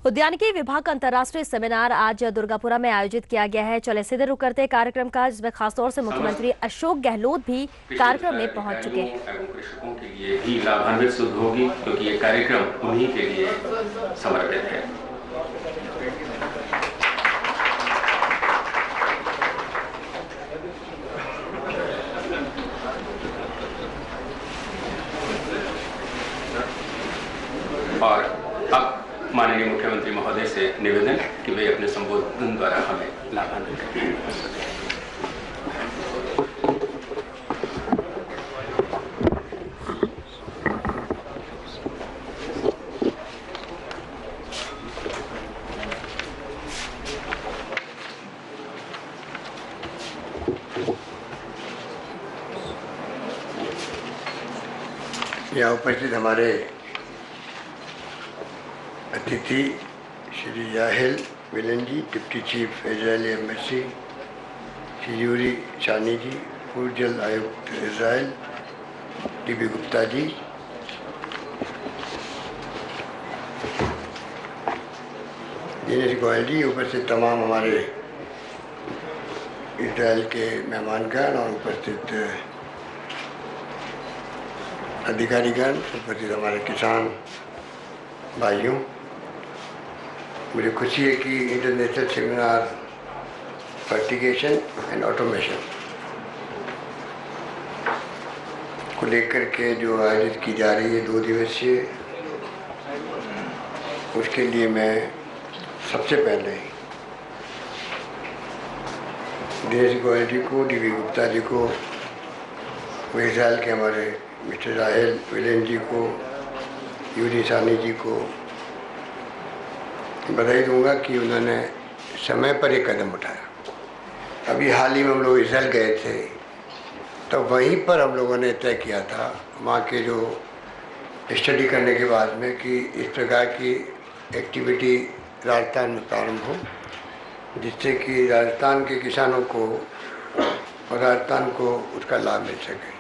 उद्यानिकी विभाग का अंतर्राष्ट्रीय सेमिनार आज दुर्गापुरा में आयोजित किया गया है। चले सीधे रुक करते कार्यक्रम का, जिसमें खासतौर से मुख्यमंत्री अशोक गहलोत भी कार्यक्रम में पहुंच चुके हैं। कृषकों के लिए भी लाभान्वित सिद्ध होगी, क्योंकि ये कार्यक्रम उन्हीं के लिए समर्पित है। और अब माननीय मुख्यमंत्री महोदय से निवेदन कि वे अपने संबोधन द्वारा हमें लाभान्वित करें। यहाँ उपस्थित हमारे अतिथि Shri Yahel Vilan ji, deputy chief Israeli embassy, Shri Yuri Chani ji, पूर्व जल आयुक्त इजराइल, डी.बी. गुप्ता जी, दिनेश गोयल जी, उपस्थित तमाम हमारे इजराइल के मेहमानगण और उपस्थित अधिकारीगण, उपस्थित हमारे किसान भाइयों, मुझे खुशी है कि international seminar fertigation and automation को लेकर के जो आयोजित की जा रही है 2 दिवसीय, उसके लिए मैं सबसे पहले दिनेश गोयल जी को, डी.बी. गुप्ता जी को, इजराइल के हमारे मिस्टर याहिल विलन जी को, यूरी चानी जी को बधाई दूंगा कि उन्होंने समय पर एक कदम उठाया। अभी हाल ही में हम लोग इजराइल गए थे, तो वहीं पर हम लोगों ने तय किया था, वहाँ के जो स्टडी करने के बाद में, कि इस प्रकार की एक्टिविटी राजस्थान में प्रारंभ हो, जिससे कि राजस्थान के किसानों को और राजस्थान को उसका लाभ मिल सके।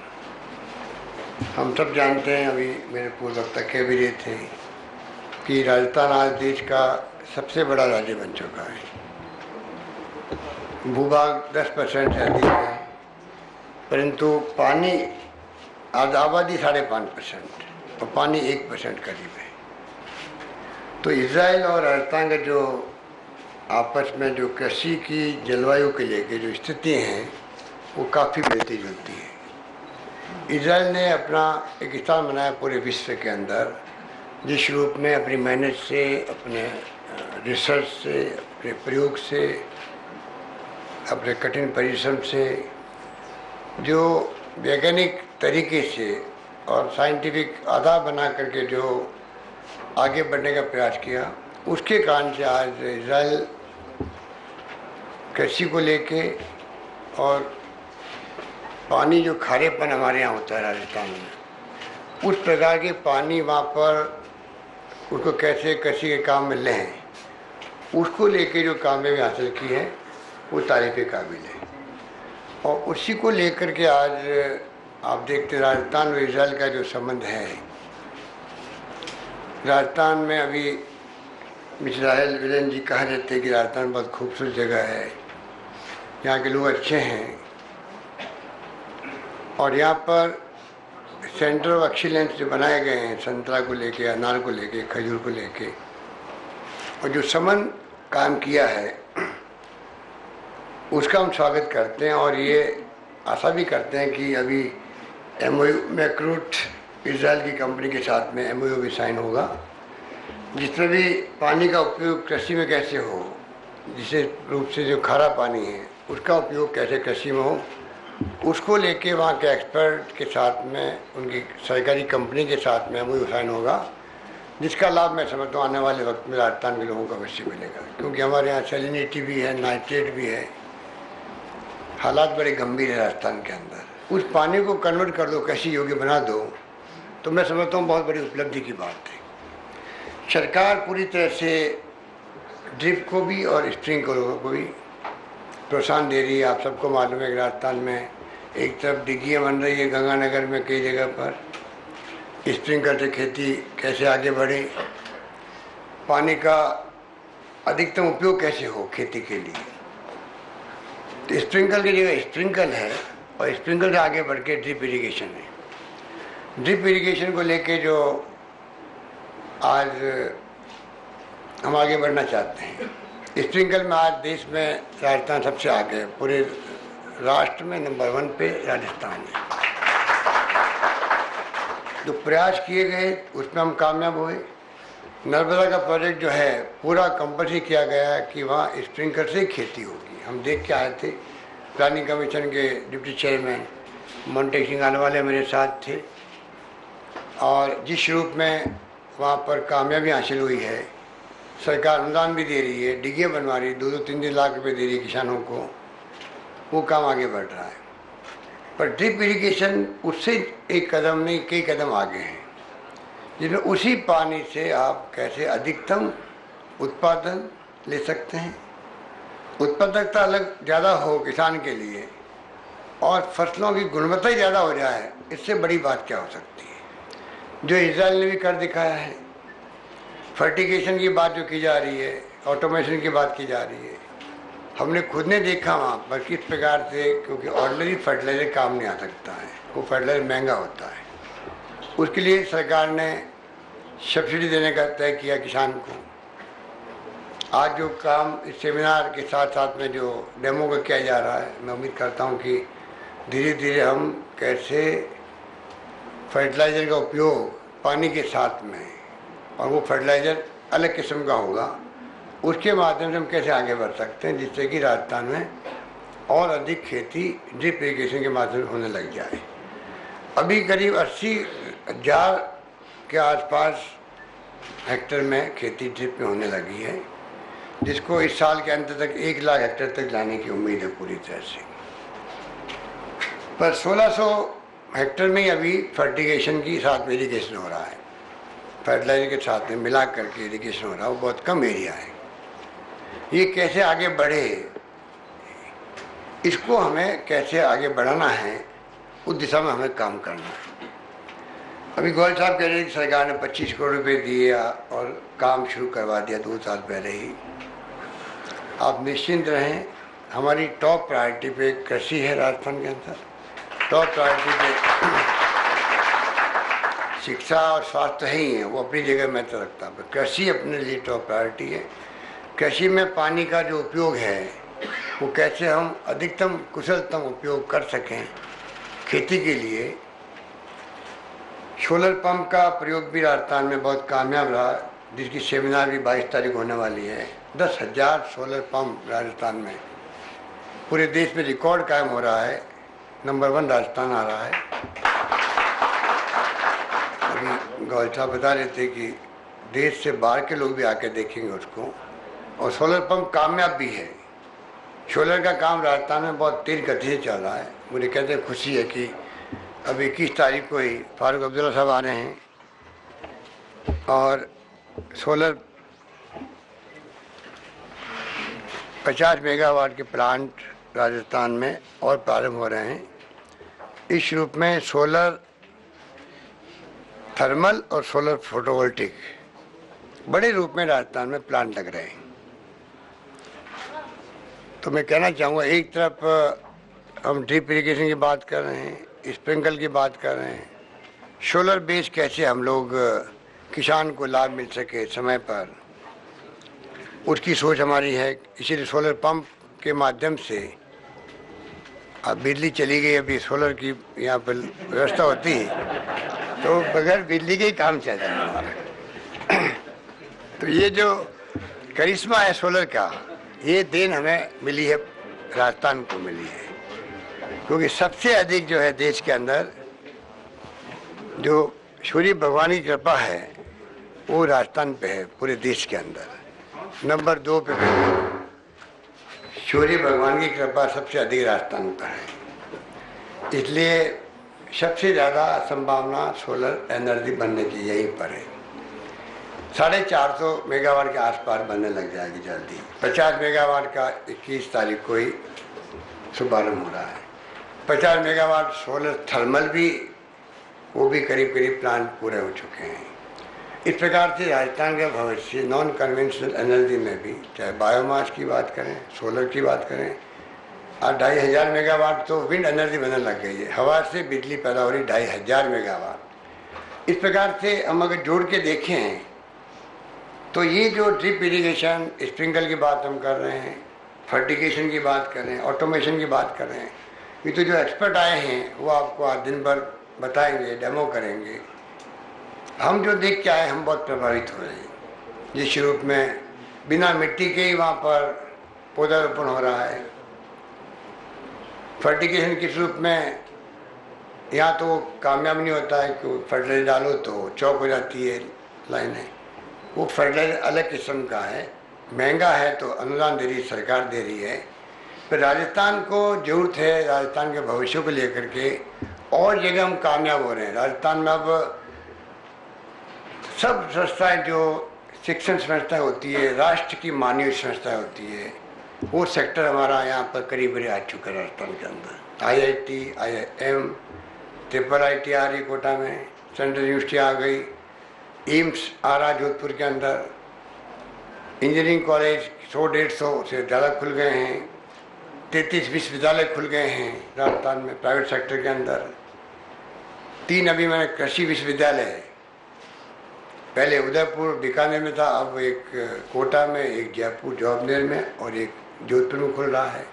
हम सब जानते हैं, अभी मेरे पूर्व वक्ता कह भी रहे थे कि राजस्थान आज देश का सबसे बड़ा राज्य बन चुका है। भूभाग 10% से अधिक है, परंतु पानी आज आबादी 5.5% और पानी 1% करीब है। तो इजराइल और राजस्थान का जो आपस में जो कृषि की जलवायु के लेके जो स्थिति हैं, वो काफ़ी मिलती जुलती है। इजराइल ने अपना एक स्थान बनाया पूरे विश्व के अंदर, जिस रूप में अपनी मेहनत से, अपने रिसर्च से, अपने प्रयोग से, अपने कठिन परिश्रम से, जो वैज्ञानिक तरीके से और साइंटिफिक आधार बना करके जो आगे बढ़ने का प्रयास किया, उसके कारण से आज इजराइल कृषि को लेके और पानी जो खारेपन हमारे यहाँ होता है राजस्थान में, उस प्रकार के पानी वहाँ पर उसको कैसे कृषि के काम में लें, उसको लेके जो कामयाबी हासिल की है, वो तारीफ़ काबिल है। और उसी को लेकर के आज आप देखते राजस्थान और इजराइल का जो संबंध है, राजस्थान में अभी मिस्टर याहिल विलन जी कहा जाते हैं कि राजस्थान बहुत खूबसूरत जगह है, यहाँ के लोग अच्छे हैं, और यहाँ पर सेंटर ऑफ एक्सीलेंस जो बनाए गए हैं संतरा को लेके, अनार को लेके, खजूर को लेके, और जो समन काम किया है, उसका हम स्वागत करते हैं। और ये आशा भी करते हैं कि अभी MOU मैक्रूट इजराइल की कंपनी के साथ में MOU भी साइन होगा, जिसमें भी पानी का उपयोग कृषि में कैसे हो, विशेष रूप से जो खारा पानी है उसका उपयोग कैसे कृषि में हो, उसको लेके वहाँ के एक्सपर्ट के साथ में, उनकी सरकारी कंपनी के साथ में MOU साइन होगा, जिसका लाभ मैं समझता हूँ आने वाले वक्त में राजस्थान के लोगों को अवश्य मिलेगा, क्योंकि हमारे यहाँ सैलिनिटी भी है, नाइट्रेट भी है, हालात बड़े गंभीर है राजस्थान के अंदर। उस पानी को कन्वर्ट कर दो, कृषि योग्य बना दो, तो मैं समझता हूँ बहुत बड़ी उपलब्धि की बात है। सरकार पूरी तरह से ड्रिप को भी और स्प्रिंकलर को भी प्रोत्साहन दे रही है। आप सबको मालूम है कि राजस्थान में एक तरफ डिग्गियाँ बन रही है गंगानगर में, कई जगह पर स्प्रिंकलर से खेती कैसे आगे बढ़े, पानी का अधिकतम उपयोग कैसे हो खेती के लिए। तो स्प्रिंकल की जगह स्प्रिंकल है और स्प्रिंकल से आगे बढ़ के ड्रिप इरिगेशन है। ड्रिप इरिगेशन को लेके जो आज हम आगे बढ़ना चाहते हैं, स्प्रिंकल में आज देश में राजस्थान सबसे आगे है, पूरे राष्ट्र में नंबर 1 पे राजस्थान है। जो प्रयास किए गए उसमें हम कामयाब हुए। नर्मदा का प्रोजेक्ट जो है पूरा कंपल्सरी किया गया है कि वहाँ स्प्रिंकलर से ही खेती होगी। हम देख के आए थे, प्लानिंग कमीशन के डिप्टी चेयरमैन मोन्टेक सिंह आने वाले मेरे साथ थे, और जिस रूप में वहाँ पर कामयाबी हासिल हुई है, सरकार अनुदान भी दे रही है, डिगे बनवा रही है, 2-3 लाख रुपए दे रही है किसानों को, वो काम आगे बढ़ रहा है। पर ड्रिप इरिगेशन उससे एक कदम नहीं, कई कदम आगे हैं, जिसमें उसी पानी से आप कैसे अधिकतम उत्पादन ले सकते हैं, उत्पादकता अलग ज़्यादा हो किसान के लिए, और फसलों की गुणवत्ता ही ज़्यादा हो जाए, इससे बड़ी बात क्या हो सकती है। जो इजराइल ने भी कर दिखाया है, फर्टिगेशन की बात जो की जा रही है, ऑटोमेशन की बात की जा रही है, हमने खुद ने देखा वहाँ पर किस प्रकार से, क्योंकि ऑर्डिनरी फर्टिलाइजर काम नहीं आ सकता है, वो फर्टिलाइजर महंगा होता है। उसके लिए सरकार ने सब्सिडी देने का तय किया किसान को। आज जो काम इस सेमिनार के साथ साथ में जो डेमो का किया जा रहा है, मैं उम्मीद करता हूँ कि धीरे धीरे हम कैसे फर्टिलाइज़र का उपयोग पानी के साथ में, और वो फर्टिलाइज़र अलग किस्म का होगा, उसके माध्यम से हम कैसे आगे बढ़ सकते हैं, जिससे कि राजस्थान में और अधिक खेती ड्रिप इरिगेशन के माध्यम से होने लग जाए। अभी करीब 80,000 के आसपास हेक्टेयर में खेती ड्रिप में होने लगी है, जिसको इस साल के अंत तक 1 लाख हेक्टेयर तक लाने की उम्मीद है पूरी तरह से। पर 1600 हेक्टेयर में ही अभी फर्टिगेशन की साथ में इरिगेशन हो रहा है, फर्टिलाइजर के साथ में मिला करके इरिगेशन हो रहा है, वो बहुत कम एरिया है। ये कैसे आगे बढ़े, इसको हमें कैसे आगे बढ़ाना है, उस दिशा में हमें काम करना है। अभी गोयल साहब कह रहे हैं कि सरकार ने 25 करोड़ रुपए दिए और काम शुरू करवा दिया 2 साल पहले ही। आप निश्चिंत रहें, हमारी टॉप प्रायोरिटी पे कृषि है राजस्थान के अंदर, टॉप प्रायोरिटी पे शिक्षा और स्वास्थ्य ही है, वो अपनी जगह मैं तो रखता हूँ। कृषि अपने लिए टॉप प्रायोरिटी है। कृषि में पानी का जो उपयोग है वो कैसे हम अधिकतम कुशलतम उपयोग कर सकें खेती के लिए। सोलर पंप का प्रयोग भी राजस्थान में बहुत कामयाब रहा, जिसकी सेमिनार भी 22 तारीख होने वाली है। 10,000 सोलर पंप राजस्थान में, पूरे देश में रिकॉर्ड कायम हो रहा है, नंबर 1 राजस्थान आ रहा है। अभी गौल साहब बता रहे थे कि देश से बाहर के लोग भी आके देखेंगे उसको, और सोलर पंप कामयाब भी है। सोलर का काम राजस्थान में बहुत तेज गति से चल रहा है। मुझे कहते हैं खुशी है कि अभी 21 तारीख को ही फारूक अब्दुल्ला साहब आ रहे हैं, और सोलर 50 मेगावाट के प्लांट राजस्थान में और प्रारंभ हो रहे हैं। इस रूप में सोलर थर्मल और सोलर फोटोवोल्टिक बड़े रूप में राजस्थान में प्लांट लग रहे हैं। तो मैं कहना चाहूँगा, एक तरफ हम ड्रिप इरिगेशन की बात कर रहे हैं, स्प्रिंकल की बात कर रहे हैं, सोलर बेस कैसे हम लोग किसान को लाभ मिल सके समय पर, उसकी सोच हमारी है। इसीलिए सोलर पंप के माध्यम से अब बिजली चली गई, अभी सोलर की यहाँ पर व्यवस्था होती है तो बगैर बिजली के ही काम चल जाता है हमारा। तो ये जो करिश्मा है सोलर का, ये देन हमें मिली है, राजस्थान को मिली है, क्योंकि सबसे अधिक जो है देश के अंदर जो सूर्य भगवान की कृपा है वो राजस्थान पे है। पूरे देश के अंदर नंबर 2 पे सूर्य भगवान की कृपा सबसे अधिक राजस्थान पर है, इसलिए सबसे ज़्यादा संभावना सोलर एनर्जी बनने की यहीं पर है। 450 मेगावाट के आसपास बनने लग जाएगी जल्दी। 50 मेगावाट का 21 तारीख को ही शुभारंभ हो रहा है। 50 मेगावाट सोलर थर्मल भी, वो भी करीब करीब प्लांट पूरे हो चुके हैं। इस प्रकार से राजस्थान का भविष्य नॉन कन्वेंशनल एनर्जी में भी, चाहे बायोमास की बात करें, सोलर की बात करें, और 2500 मेगावाट तो विंड एनर्जी बनने लग गई है। हवा से बिजली पैदा हो रही 2500 मेगावाट। इस प्रकार से हम अगर जोड़ के देखें तो ये जो ड्रिप इरिगेशन, स्प्रिंकल की बात हम कर रहे हैं, फर्टिगेशन की बात कर रहे हैं, ऑटोमेशन की बात कर रहे हैं, ये तो जो एक्सपर्ट आए हैं वो आपको आज दिन भर बताएंगे, डेमो करेंगे। हम जो देख के आए हम बहुत प्रभावित हो रहे हैं। जिस रूप में बिना मिट्टी के ही वहाँ पर पौधारोपण हो रहा है, फर्टिगेशन किस रूप में यहाँ तो कामयाब नहीं होता है कि फर्टिलाइजर डालो तो चौक हो जाती है लाइनें। वो फर्टिलाइजर अलग किस्म का है, महंगा है, तो अनुदान दे रही सरकार, दे रही है। पर राजस्थान को जरूरत है, राजस्थान के भविष्य को लेकर के और जगह हम कामयाब हो रहे हैं। राजस्थान में अब सब संस्थाएं जो शिक्षण संस्थाएं होती है, राष्ट्र की मानवीय संस्थाएं होती है, वो सेक्टर हमारा यहाँ पर करीब आ चुका है राजस्थान के अंदर। IIT, IIM, IIIT आ रही कोटा में, सेंट्रल यूनिवर्सिटी आ गई, एम्स आ रहा जोधपुर के अंदर, इंजीनियरिंग कॉलेज 100-150 से ज़्यादा खुल गए हैं, 33 विश्वविद्यालय खुल गए हैं राजस्थान में प्राइवेट सेक्टर के अंदर। 3 अभी मैंने कृषि विश्वविद्यालय है, पहले उदयपुर बीकानेर में था, अब एक कोटा में, एक जयपुर जवाबनेर में और एक जोधपुर में खुल रहा है।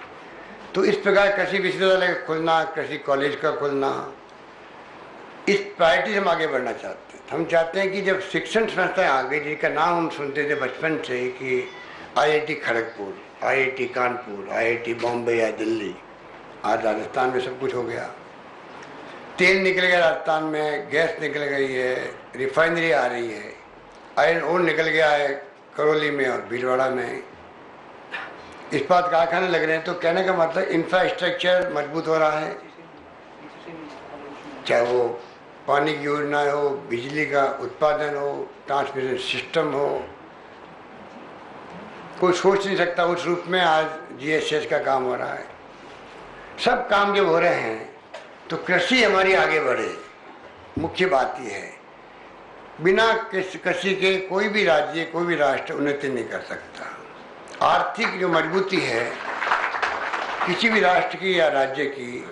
तो इस प्रकार कृषि विश्वविद्यालय का खुलना, कृषि कॉलेज का खुलना, इस प्रायोरिटी से हम आगे बढ़ना चाहते हैं। हम चाहते हैं कि जब शिक्षण संस्थाएं आ गई, जिनका नाम हम सुनते थे बचपन से कि IIT Kharagpur, IIT Kanpur, IIT Bombay या दिल्ली, आज राजस्थान में सब कुछ हो गया। तेल निकल गया राजस्थान में, गैस निकल गई है, रिफाइनरी आ रही है, आयरन ओर निकल गया है करौली में और भीलवाड़ा में, इस्पात कारखाने लग रहे हैं। तो कहने का मतलब इंफ्रास्ट्रक्चर मजबूत हो रहा है, चाहे वो पानी की योजना हो, बिजली का उत्पादन हो, ट्रांसमिशन सिस्टम हो, कोई सोच नहीं सकता उस रूप में आज GSS का काम हो रहा है। सब काम जब हो रहे हैं तो कृषि हमारी आगे बढ़े, मुख्य बात यह है। बिना कृषि के कोई भी राज्य, कोई भी राष्ट्र उन्नति नहीं कर सकता। आर्थिक जो मजबूती है किसी भी राष्ट्र की या राज्य की,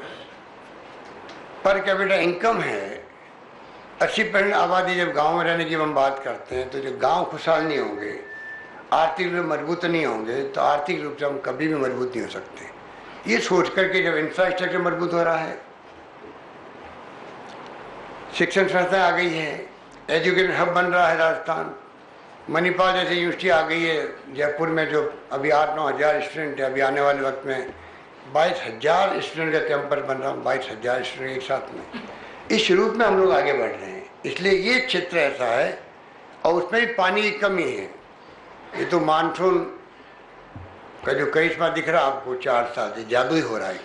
पर कैपिटा इनकम है, 80% आबादी जब गांव में रहने की हम बात करते हैं, तो जब गांव खुशहाल नहीं होंगे, आर्थिक रूप मजबूत नहीं होंगे, तो आर्थिक रूप से हम कभी भी मजबूत नहीं हो सकते। ये सोच करके जब इंफ्रास्ट्रक्चर मजबूत हो रहा है, शिक्षण संस्थाएं आ गई है, एजुकेशन हब बन रहा है राजस्थान, मणिपाल जैसे यूनिवर्सिटी आ गई है जयपुर में, जो अभी 8-9 हज़ार स्टूडेंट है, अभी आने वाले वक्त में 22,000 स्टूडेंट का कैंपस बन रहा है, 22,000 स्टूडेंट एक साथ में। इस रूप में हम लोग आगे बढ़ रहे हैं। इसलिए ये क्षेत्र ऐसा है, और उसमें भी पानी की कमी है। ये तो मानसून का जो करिश्मा दिख रहा है आपको 4 साल से, जादू ही हो रहा है,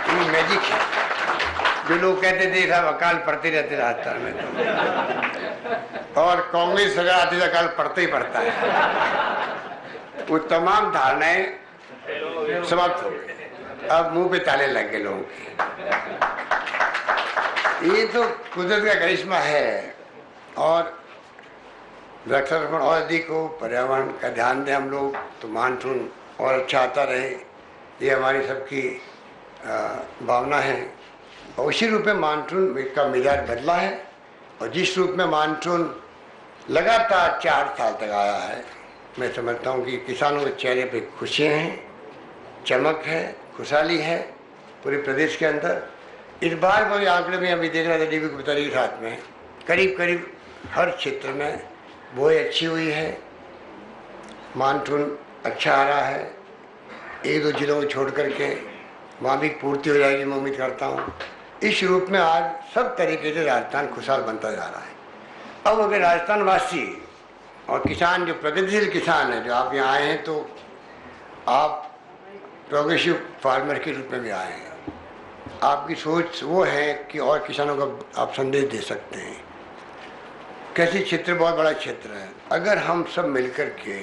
ये मैजिक है। जो लोग कहते थे साहब अकाल पड़ते रहते राजस्थान में, और कांग्रेस सरकार आती है अकाल पड़ते ही पड़ता है, वो तमाम धारणाएं समाप्त हो गई। अब मुंह पे ताले लग गए लोगों के। ये तो कुदरत का करिश्मा है, और वृक्षारोपण और अधिक हो, पर्यावरण का ध्यान दें हम लोग, तो मानसून और अच्छा आता रहे, ये हमारी सबकी भावना है। और उसी रूप में मानसून का मिजाज बदला है, और जिस रूप में मानसून लगातार 4 साल तक आया है, मैं समझता हूँ कि किसानों के चेहरे पे खुशियाँ हैं, चमक है, खुशहाली है पूरे प्रदेश के अंदर। इस बार कोई आंकड़े में अभी देख रहा था DB गुप्ता के साथ में, करीब करीब हर क्षेत्र में बुआई अच्छी हुई है, मानसून अच्छा आ रहा है। 1-2 जिलों को छोड़ करके वहाँ भी पूर्ति हो जाएगी, मैं उम्मीद करता हूँ। इस रूप में आज सब तरीके से राजस्थान खुशहाल बनता जा रहा है। अब अगर राजस्थान वासी और किसान, जो प्रगतिशील किसान है, जो आप यहाँ आए हैं, तो आप प्रोग्रेसिव फार्मर के रूप में भी आए हैं। आपकी सोच वो है कि और किसानों को आप संदेश दे सकते हैं। कृषि क्षेत्र बहुत बड़ा क्षेत्र है। अगर हम सब मिलकर के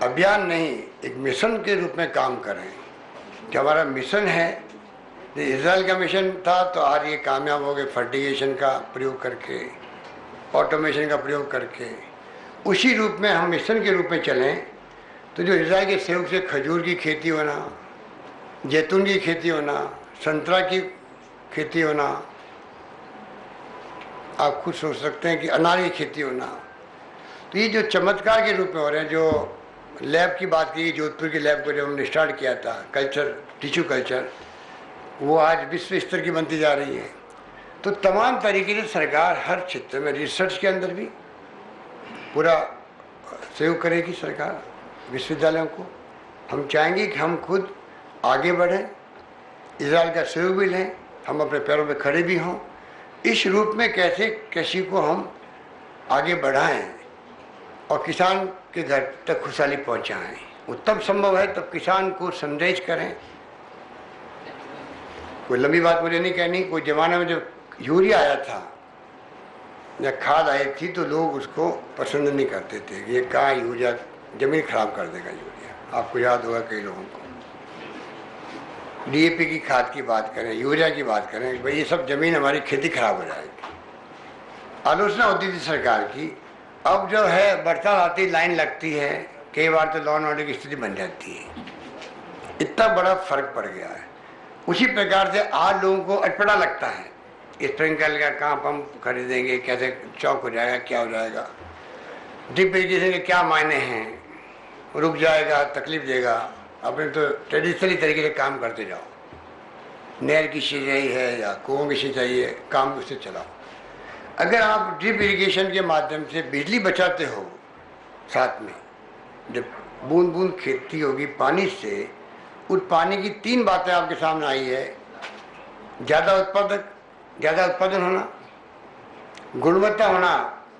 अभियान नहीं, एक मिशन के रूप में काम करें, कि हमारा मिशन है, इजराइल का मिशन था तो आज ये कामयाब हो गए, फर्टिगेशन का प्रयोग करके, ऑटोमेशन का प्रयोग करके। उसी रूप में हम मिशन के रूप में चलें तो जो इजराइल के सहयोग से खजूर की खेती होना, जैतून की खेती होना, संतरा की खेती होना, आप खुद सोच सकते हैं कि अनार की खेती होना, तो ये जो चमत्कार के रूप में हो रहे हैं। जो लैब की बात की, जोधपुर की लैब को जब हमने स्टार्ट किया था, कल्चर, टिश्यू कल्चर, वो आज विश्व स्तर की बनती जा रही है। तो तमाम तरीके से सरकार हर क्षेत्र में, रिसर्च के अंदर भी पूरा सहयोग करेगी सरकार विश्वविद्यालयों को। हम चाहेंगे कि हम खुद आगे बढ़ें, इजराइल का सहयोग भी लें, हम अपने पैरों पे खड़े भी हों। इस रूप में कैसे कृषि को हम आगे बढ़ाएं और किसान के घर तक खुशहाली पहुंचाएं, वो तब संभव है तब किसान को संदेश करें। कोई लंबी बात मुझे नहीं कहनी। कोई ज़माने में जब यूरिया आया था या खाद आई थी तो लोग उसको पसंद नहीं करते थे, ये कहाँ यूरिया, ज़मीन खराब कर देगा यूरिया। आपको याद होगा कई लोगों को, डीएपी की खाद की बात करें, यूरिया की बात करें, भाई ये सब ज़मीन हमारी खेती खराब हो जाएगी, आलोचना होती थी सरकार की। अब जो है बरसात आती, लाइन लगती है, कई बार तो लॉ एंड ऑर्डर की स्थिति बन जाती है। इतना बड़ा फर्क पड़ गया है। उसी प्रकार से आज लोगों को अटपटा लगता है, स्प्रिंकल का कहाँ पंप खरीदेंगे, कैसे चौक हो जाएगा, क्या हो जाएगा, ड्रिप इरिगेशन के क्या मायने हैं, रुक जाएगा, तकलीफ देगा। अपने तो ट्रेडिशनली तरीके से काम करते जाओ, नहर की सिंचाई है या कुओं की सिंचाई है, काम उससे चलाओ। अगर आप ड्रिप इरिगेशन के माध्यम से बिजली बचाते हो, साथ में जब बूंद बूंद खेती होगी पानी से, उस पानी की 3 बातें आपके सामने आई है। ज़्यादा उत्पादन होना, गुणवत्ता होना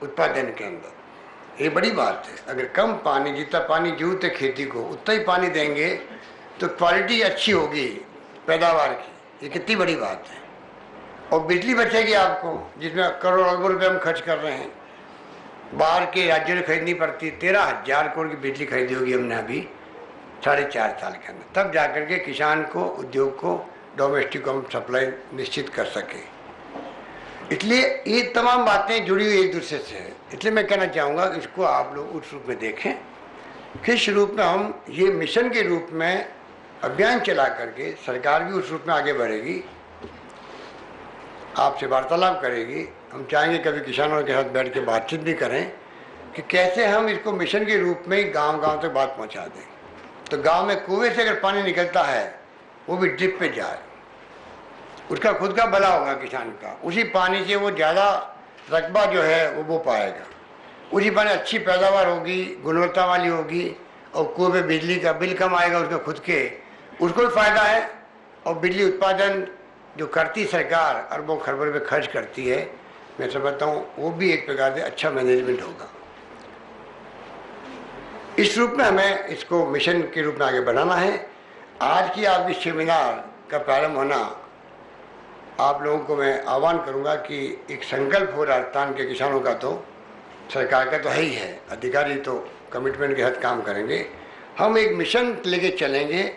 उत्पादन के अंदर, ये बड़ी बात है। अगर कम पानी, जितना पानी जरूरत है खेती को उतना ही पानी देंगे तो क्वालिटी अच्छी होगी पैदावार की, ये कितनी बड़ी बात है। और बिजली बचेगी आपको, जिसमें करोड़ अरबों रुपये हम खर्च कर रहे हैं, बाहर के राज्यों में खरीदनी पड़ती। 13,000 करोड़ की बिजली खरीदी होगी हमने अभी 4.5 साल के अंदर, तब जाकर के किसान को, उद्योग को, डोमेस्टिक को हम सप्लाई निश्चित कर सके। इसलिए ये तमाम बातें जुड़ी हुई एक दूसरे से है। इसलिए मैं कहना चाहूँगा कि इसको आप लोग उस रूप में देखें, किस रूप में हम ये मिशन के रूप में अभियान चला करके, सरकार भी उस रूप में आगे बढ़ेगी, आपसे वार्तालाप करेगी। हम चाहेंगे कभी किसानों के साथ बैठ के बातचीत भी करें कि कैसे हम इसको मिशन के रूप में गांव-गांव तक बात पहुंचा दें। तो गांव में कुएं से अगर पानी निकलता है वो भी ड्रिप पे जाए, उसका खुद का भला होगा किसान का। उसी पानी से वो ज़्यादा रकबा जो है वो पाएगा, उसी पानी अच्छी पैदावार होगी, गुणवत्ता वाली होगी, और कुएं पे बिजली का बिल कम आएगा उसका खुद के, उसको भी फायदा है। और बिजली उत्पादन जो करती सरकार अरबों खरबों रुपये खर्च करती है, मैं समझता हूँ वो भी एक प्रकार से अच्छा मैनेजमेंट होगा। इस रूप में हमें इसको मिशन के रूप में आगे बढ़ाना है। आज की आपकी सेमिनार का प्रारंभ होना, आप लोगों को मैं आह्वान करूंगा कि एक संकल्प हो राजस्थान के किसानों का, तो सरकार का तो है ही है, अधिकारी तो कमिटमेंट के साथ काम करेंगे। हम एक मिशन लेके चलेंगे,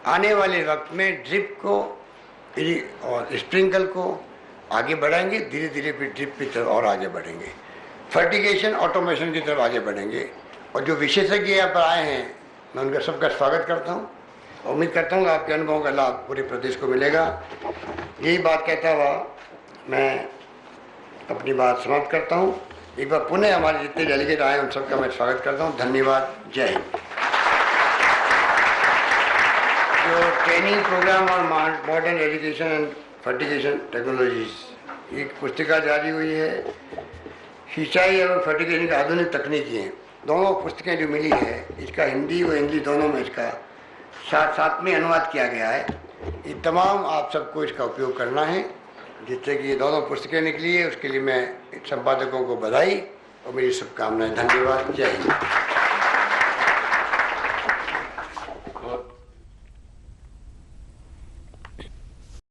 आने वाले वक्त में ड्रिप को और स्प्रिंकल को आगे बढ़ाएंगे, धीरे धीरे फिर ड्रिप की तरफ और आगे बढ़ेंगे, फर्टिगेशन ऑटोमेशन की तरफ आगे बढ़ेंगे। और जो विशेषज्ञ यहाँ पर आए हैं, मैं उनका सबका स्वागत करता हूँ। उम्मीद करता हूँ आपके अनुभवों का लाभ पूरे प्रदेश को मिलेगा। यही बात कहता हुआ मैं अपनी बात समाप्त करता हूँ। एक बार पुनः हमारे जितने डेलीगेट आए उन सबका मैं स्वागत करता हूँ। धन्यवाद। जय हिंद। जो ट्रेनिंग प्रोग्राम और modern education and fertigation technologies, एक पुस्तिका जारी हुई है, सिंचाई और फर्टिगेशन की आधुनिक तकनीकी हैं। दोनों पुस्तकें जो मिली है, इसका हिंदी और इंग्लिश दोनों में इसका साथ में अनुवाद किया गया है। ये तमाम आप सबको इसका उपयोग करना है, जिससे कि ये दोनों पुस्तकें निकली है। उसके लिए मैं संपादकों को बधाई और मेरी शुभकामनाएं। धन्यवाद। जय हिंद।